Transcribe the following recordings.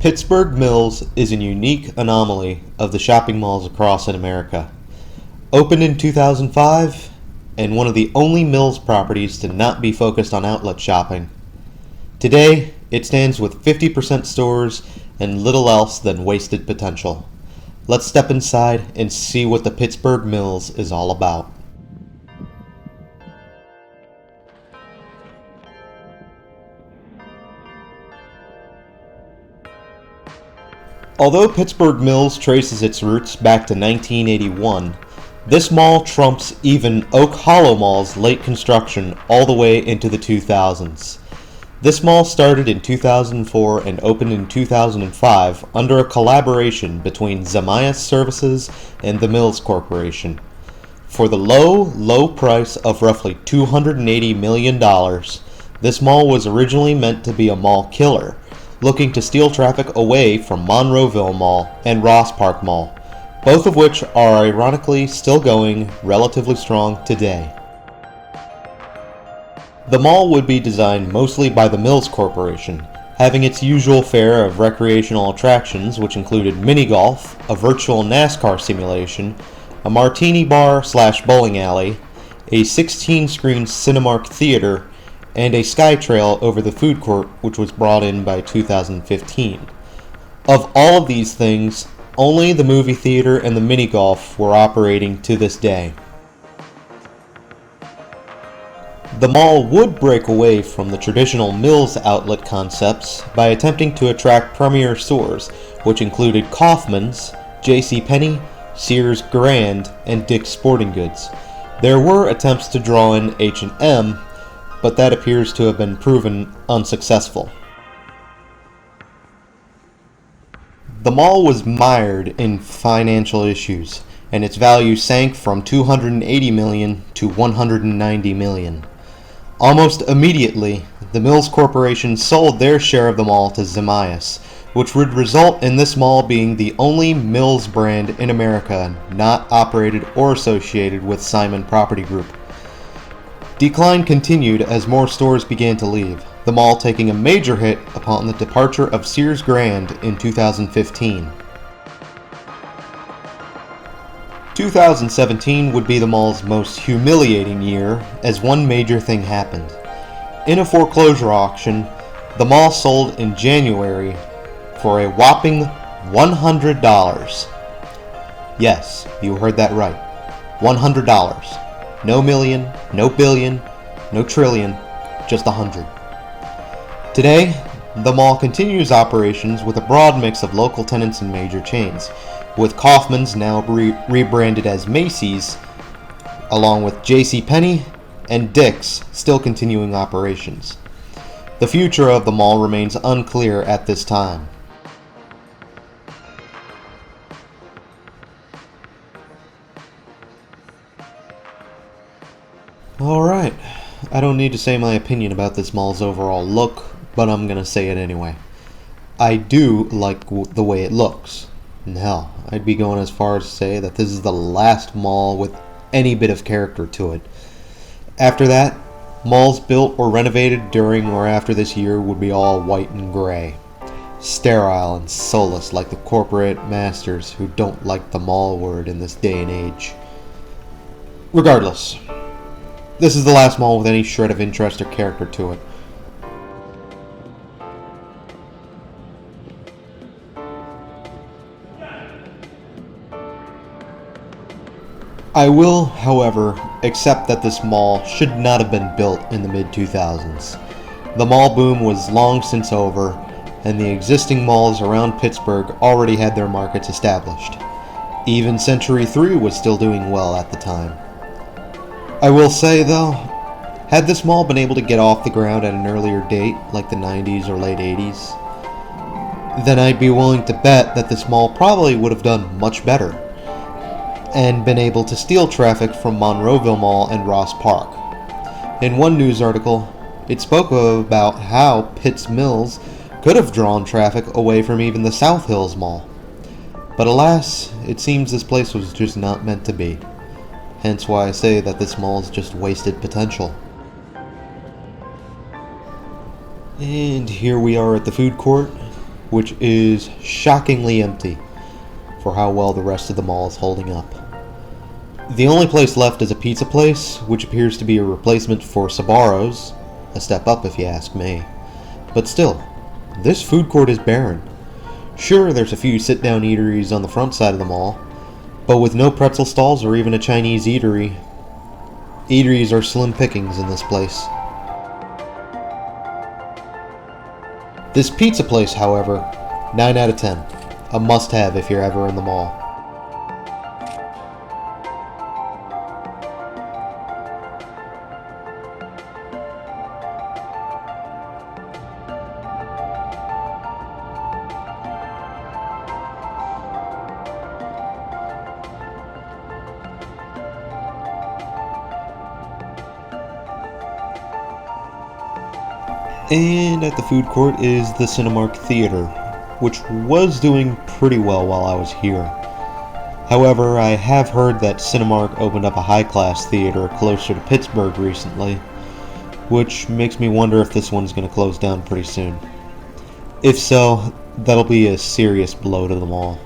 Pittsburgh Mills is a unique anomaly of the shopping malls across America. Opened in 2005, and one of the only Mills properties to not be focused on outlet shopping. Today, it stands with 50% stores and little else than wasted potential. Let's step inside and see what the Pittsburgh Mills is all about. Although Pittsburgh Mills traces its roots back to 1981, this mall trumps even Oak Hollow Mall's late construction all the way into the 2000s. This mall started in 2004 and opened in 2005 under a collaboration between Zamias Services and the Mills Corporation. For the low price of roughly $280 million, this mall was originally meant to be a mall killer, looking to steal traffic away from Monroeville Mall and Ross Park Mall, both of which are ironically still going relatively strong today. The mall would be designed mostly by the Mills Corporation, having its usual fare of recreational attractions which included mini-golf, a virtual NASCAR simulation, a martini bar / bowling alley, a 16-screen Cinemark theater, and a SkyTrail over the food court which was brought in by 2015. Of all of these things, only the movie theater and the mini-golf were operating to this day. The mall would break away from the traditional Mills outlet concepts by attempting to attract premier stores, which included Kaufmann's, JCPenney, Sears Grand, and Dick's Sporting Goods. There were attempts to draw in H&M, but that appears to have been proven unsuccessful. The mall was mired in financial issues, and its value sank from $280 million to $190 million. Almost immediately, the Mills Corporation sold their share of the mall to Zamias, which would result in this mall being the only Mills brand in America not operated or associated with Simon Property Group. Decline continued as more stores began to leave, the mall taking a major hit upon the departure of Sears Grand in 2015. 2017 would be the mall's most humiliating year, as one major thing happened. In a foreclosure auction, the mall sold in January for a whopping $100. Yes, you heard that right. $100. No million, no billion, no trillion, just 100. Today, the mall continues operations with a broad mix of local tenants and major chains, with Kaufmann's now rebranded as Macy's, along with JCPenney and Dick's still continuing operations. The future of the mall remains unclear at this time. Alright, I don't need to say my opinion about this mall's overall look, but I'm gonna say it anyway. I do like the way it looks. And hell, I'd be going as far as to say that this is the last mall with any bit of character to it. After that, malls built or renovated during or after this year would be all white and gray. Sterile and soulless like the corporate masters who don't like the mall word in this day and age. Regardless, this is the last mall with any shred of interest or character to it. I will, however, accept that this mall should not have been built in the mid-2000s. The mall boom was long since over, and the existing malls around Pittsburgh already had their markets established. Even Century 3 was still doing well at the time. I will say, though, had this mall been able to get off the ground at an earlier date, like the 90s or late 80s, then I'd be willing to bet that this mall probably would have done much better, and been able to steal traffic from Monroeville Mall and Ross Park. In one news article, it spoke about how Pitts Mills could have drawn traffic away from even the South Hills Mall. But alas, it seems this place was just not meant to be. Hence why I say that this mall is just wasted potential. And here we are at the food court, which is shockingly empty for how well the rest of the mall is holding up. The only place left is a pizza place, which appears to be a replacement for Sbarro's, a step up if you ask me. But still, this food court is barren. Sure, there's a few sit-down eateries on the front side of the mall, but with no pretzel stalls or even a Chinese eatery, eateries are slim pickings in this place. This pizza place, however, 9 out of 10. A must-have if you're ever in the mall. And at the food court is the Cinemark Theater, which was doing pretty well while I was here. However, I have heard that Cinemark opened up a high-class theater closer to Pittsburgh recently, which makes me wonder if this one's going to close down pretty soon. If so, that'll be a serious blow to the mall.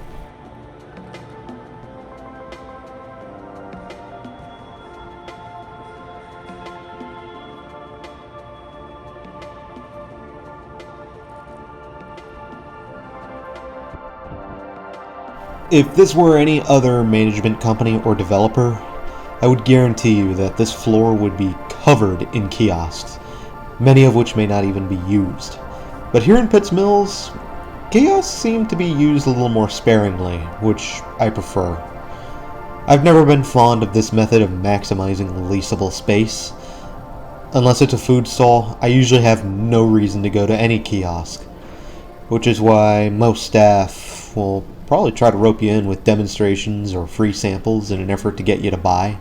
If this were any other management company or developer, I would guarantee you that this floor would be covered in kiosks, many of which may not even be used. But here in Pitts Mills, kiosks seem to be used a little more sparingly, which I prefer. I've never been fond of this method of maximizing leasable space. Unless it's a food stall, I usually have no reason to go to any kiosk, which is why most staff will probably try to rope you in with demonstrations or free samples in an effort to get you to buy.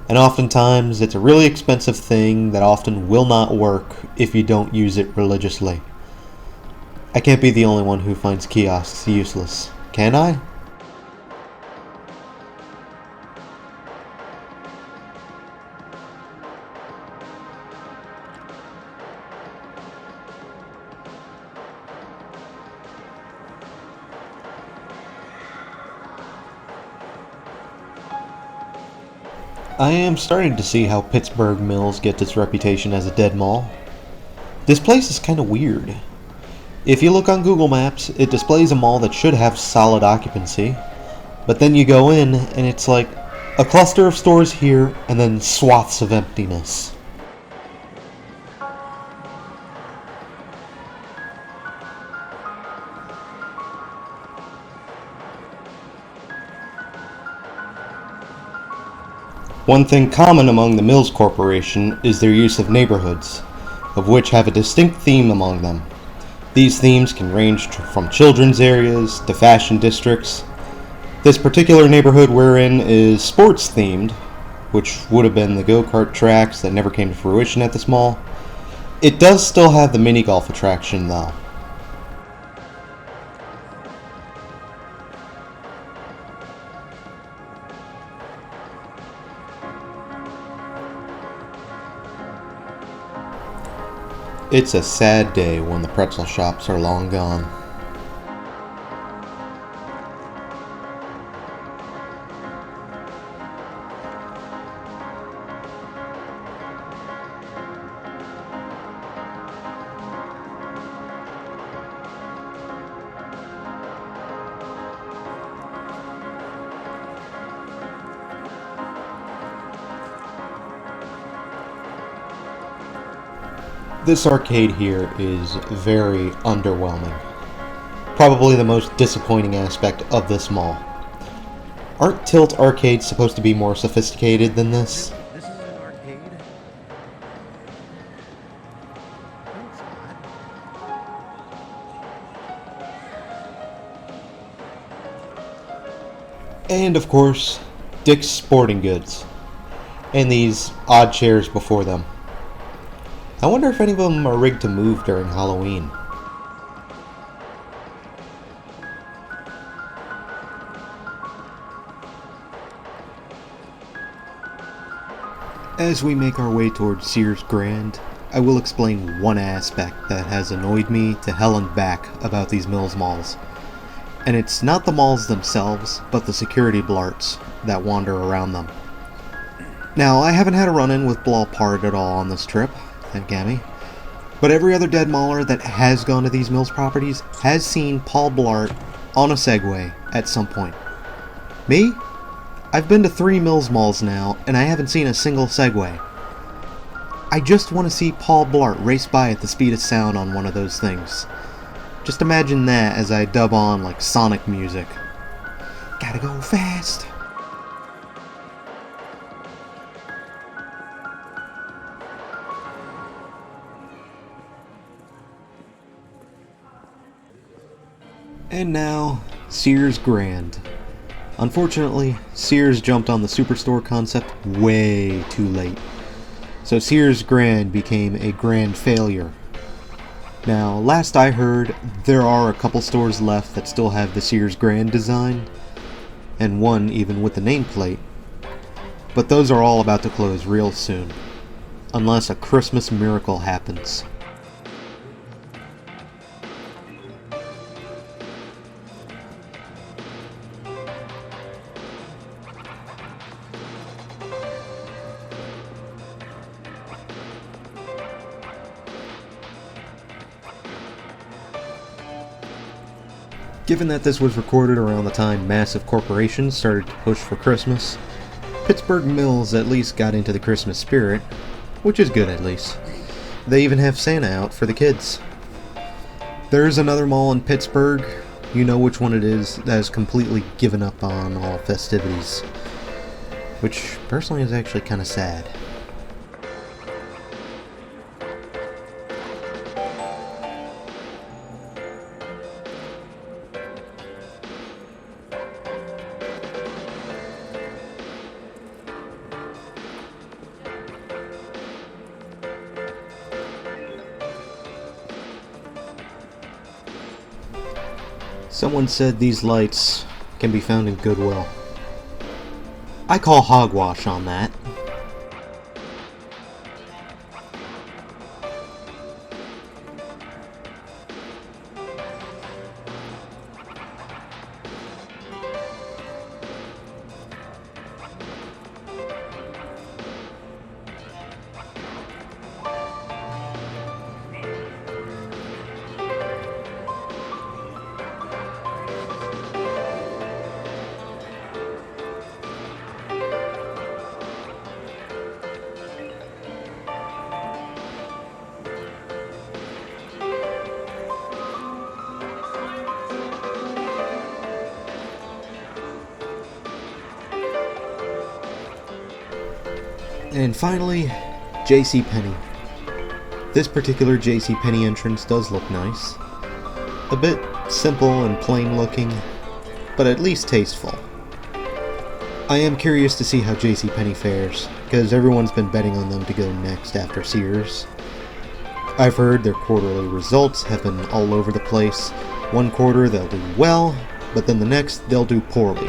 And oftentimes, it's a really expensive thing that often will not work if you don't use it religiously. I can't be the only one who finds kiosks useless, can I? I am starting to see how Pittsburgh Mills gets its reputation as a dead mall. This place is kind of weird. If you look on Google Maps, it displays a mall that should have solid occupancy, but then you go in and it's like a cluster of stores here and then swaths of emptiness. One thing common among the Mills Corporation is their use of neighborhoods, of which have a distinct theme among them. These themes can range from children's areas to fashion districts. This particular neighborhood we're in is sports themed, which would have been the go-kart tracks that never came to fruition at this mall. It does still have the mini golf attraction though. It's a sad day when the pretzel shops are long gone. This arcade here is very underwhelming. Probably the most disappointing aspect of this mall. Aren't Tilt arcades supposed to be more sophisticated than this? This is an arcade? No, it's not. And of course, Dick's Sporting Goods. And these odd chairs before them. I wonder if any of them are rigged to move during Halloween. As we make our way towards Sears Grand, I will explain one aspect that has annoyed me to hell and back about these Mills malls. And it's not the malls themselves, but the security blarts that wander around them. Now, I haven't had a run-in with Blawpart at all on this trip, thank Gammy. But every other dead mauler that has gone to these Mills properties has seen Paul Blart on a Segway at some point. Me? I've been to 3 Mills malls now, and I haven't seen a single Segway. I just want to see Paul Blart race by at the speed of sound on one of those things. Just imagine that as I dub on like Sonic music. Gotta go fast. And now, Sears Grand. Unfortunately, Sears jumped on the Superstore concept way too late. So Sears Grand became a grand failure. Now, last I heard, there are a couple stores left that still have the Sears Grand design, and one even with the nameplate. But those are all about to close real soon, unless a Christmas miracle happens. Given that this was recorded around the time massive corporations started to push for Christmas, Pittsburgh Mills at least got into the Christmas spirit, which is good at least. They even have Santa out for the kids. There's another mall in Pittsburgh, you know which one it is, that has completely given up on all festivities. Which personally is actually kind of sad. Someone said these lights can be found in Goodwill. I call hogwash on that. And finally, JCPenney. This particular JCPenney entrance does look nice. A bit simple and plain looking, but at least tasteful. I am curious to see how JCPenney fares, because everyone's been betting on them to go next after Sears. I've heard their quarterly results have been all over the place. One quarter they'll do well, but then the next they'll do poorly.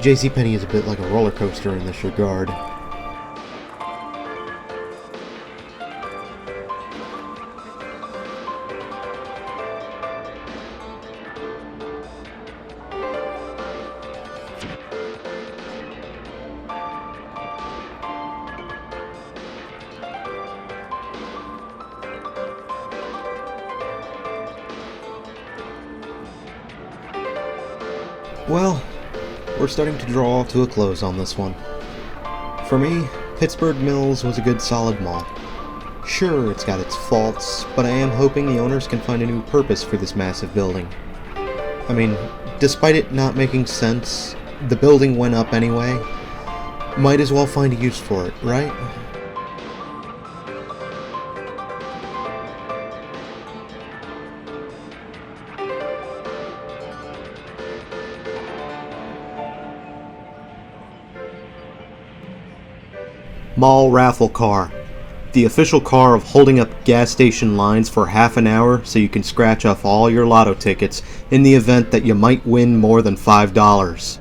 JCPenney is a bit like a roller coaster in this regard. Well, we're starting to draw to a close on this one. For me, Pittsburgh Mills was a good solid mall. Sure, it's got its faults, but I am hoping the owners can find a new purpose for this massive building. I mean, despite it not making sense, the building went up anyway. Might as well find a use for it, right? Mall Raffle Car. The official car of holding up gas station lines for half an hour so you can scratch off all your lotto tickets in the event that you might win more than $5.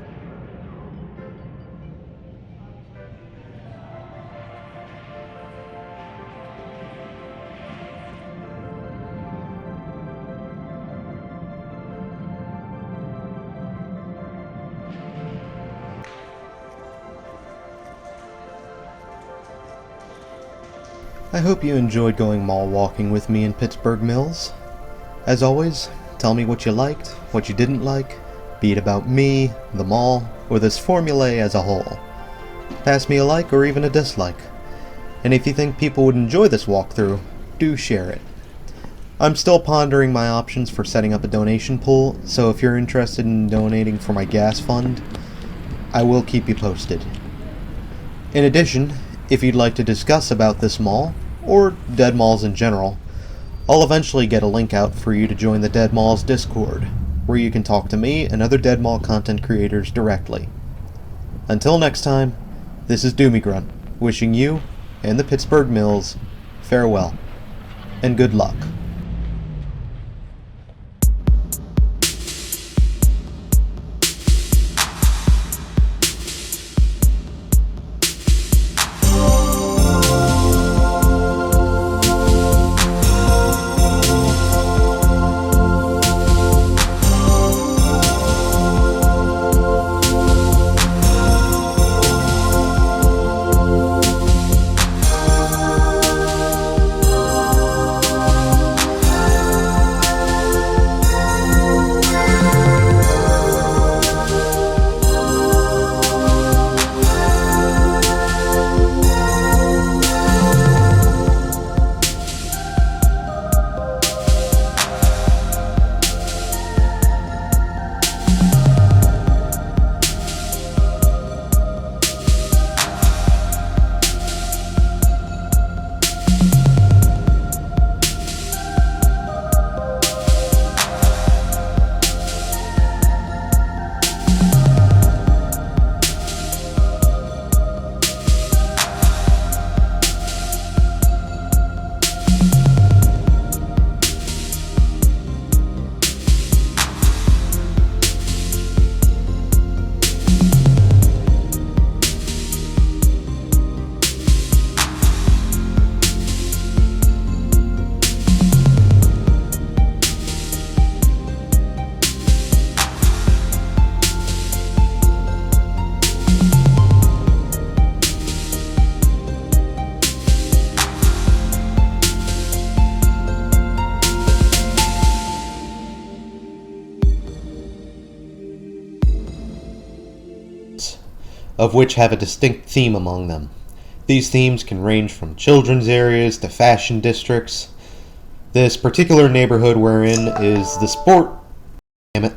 I hope you enjoyed going mall walking with me in Pittsburgh Mills. As always, tell me what you liked, what you didn't like, be it about me, the mall, or this formula as a whole. Pass me a like or even a dislike. And if you think people would enjoy this walkthrough, do share it. I'm still pondering my options for setting up a donation pool, so if you're interested in donating for my gas fund, I will keep you posted. In addition, if you'd like to discuss about this mall, or dead malls in general, I'll eventually get a link out for you to join the Dead Malls Discord, where you can talk to me and other Dead Mall content creators directly. Until next time, this is Doomie Grunt, wishing you and the Pittsburgh Mills farewell, and good luck. Of which have a distinct theme among them. These themes can range from children's areas to fashion districts. This particular neighborhood we're in is the sport... Damn it.